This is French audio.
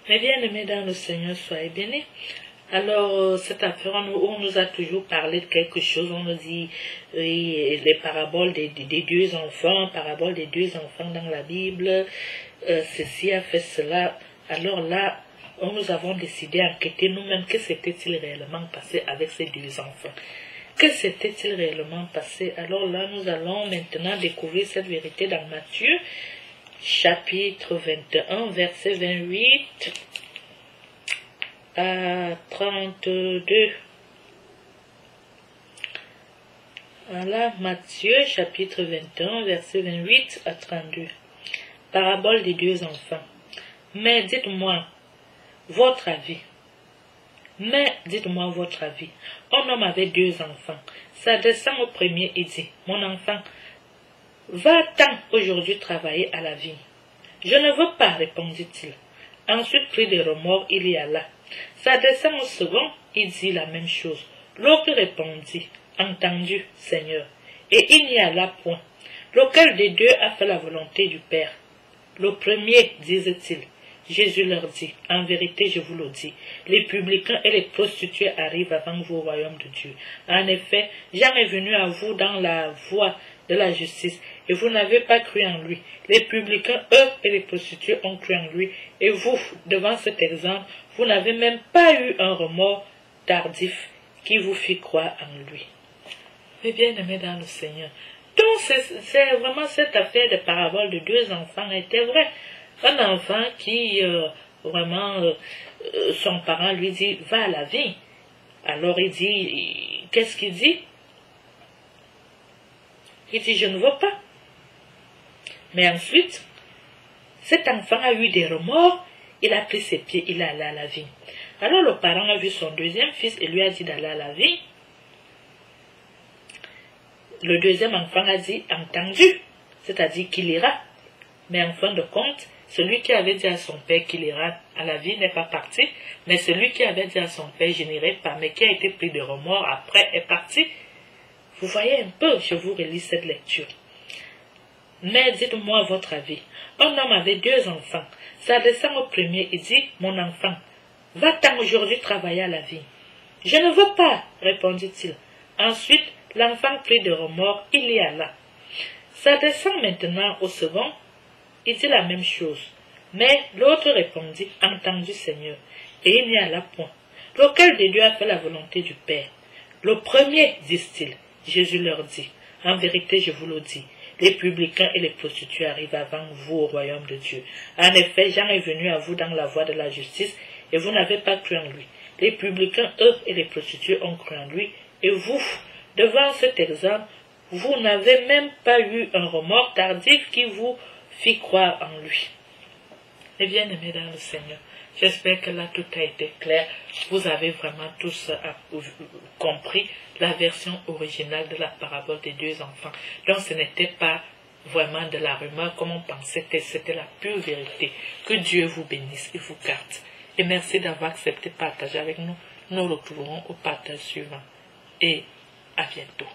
Mes bien-aimés dans le Seigneur, soyez bénis. Alors, cette affaire, on nous a toujours parlé de quelque chose. On nous dit oui, les paraboles des deux enfants, paraboles des deux enfants dans la Bible. Ceci a fait cela. Alors là, nous avons décidé d'enquêter nous-mêmes que s'était-il réellement passé avec ces deux enfants. Que s'était-il réellement passé? Alors là, nous allons maintenant découvrir cette vérité dans Matthieu, chapitre 21, verset 28 à 32. Voilà, Matthieu, chapitre 21, verset 28 à 32. Parabole des deux enfants. Mais dites-moi votre avis. Mais dites-moi votre avis. Un homme avait deux enfants. S'adressant au premier, il dit, mon enfant, va-t'en aujourd'hui travailler à la vigne. Je ne veux pas, répondit-il. Ensuite, pris de remords, il y alla. S'adressant au second, il dit la même chose. L'autre répondit, entendu, Seigneur. Et il n'y alla point. Lequel des deux a fait la volonté du Père? Le premier, disait-il. Jésus leur dit, en vérité je vous le dis, les publicains et les prostituées arrivent avant vous au royaume de Dieu. En effet, Jean est venu à vous dans la voie de la justice, et vous n'avez pas cru en lui. Les publicains, eux, et les prostituées ont cru en lui, et vous, devant cet exemple, vous n'avez même pas eu un remords tardif qui vous fit croire en lui. Mais bien aimés dans le Seigneur, donc c'est vraiment cette affaire de parabole de deux enfants était vraie. Un enfant qui, son parent lui dit, va à la vigne. Alors il dit, qu'est-ce qu'il dit? Il dit, je ne veux pas. Mais ensuite, cet enfant a eu des remords, il a pris ses pieds, il est allé à la vigne. Alors le parent a vu son deuxième fils et lui a dit d'aller à la vigne. Le deuxième enfant a dit, entendu, c'est-à-dire qu'il ira. Mais en fin de compte, celui qui avait dit à son père qu'il ira à la vie n'est pas parti, mais celui qui avait dit à son père je n'irai pas, mais qui a été pris de remords après est parti. Vous voyez un peu, je vous relis cette lecture. Mais dites-moi votre avis. Un homme avait deux enfants. S'adressant au premier, il dit, mon enfant, va-t'en aujourd'hui travailler à la vie. Je ne veux pas, répondit-il. Ensuite, l'enfant pris de remords, il y alla. S'adressant maintenant au second, il dit la même chose. Mais l'autre répondit, entendu Seigneur, et il n'y alla point. Lequel des deux a fait la volonté du Père? Le premier, disent-ils. Jésus leur dit, en vérité je vous le dis, les publicains et les prostituées arrivent avant vous au royaume de Dieu. En effet, Jean est venu à vous dans la voie de la justice, et vous n'avez pas cru en lui. Les publicains, eux, et les prostituées ont cru en lui, et vous, devant cet exemple, vous n'avez même pas eu un remords tardif qui vous fit croire en lui. Et bien aimés dans le Seigneur, j'espère que là tout a été clair. Vous avez vraiment tous compris la version originale de la parabole des deux enfants. Donc ce n'était pas vraiment de la rumeur comme on pensait, c'était la pure vérité. Que Dieu vous bénisse et vous garde. Et merci d'avoir accepté de partager avec nous. Nous nous retrouverons au partage suivant. Et à bientôt.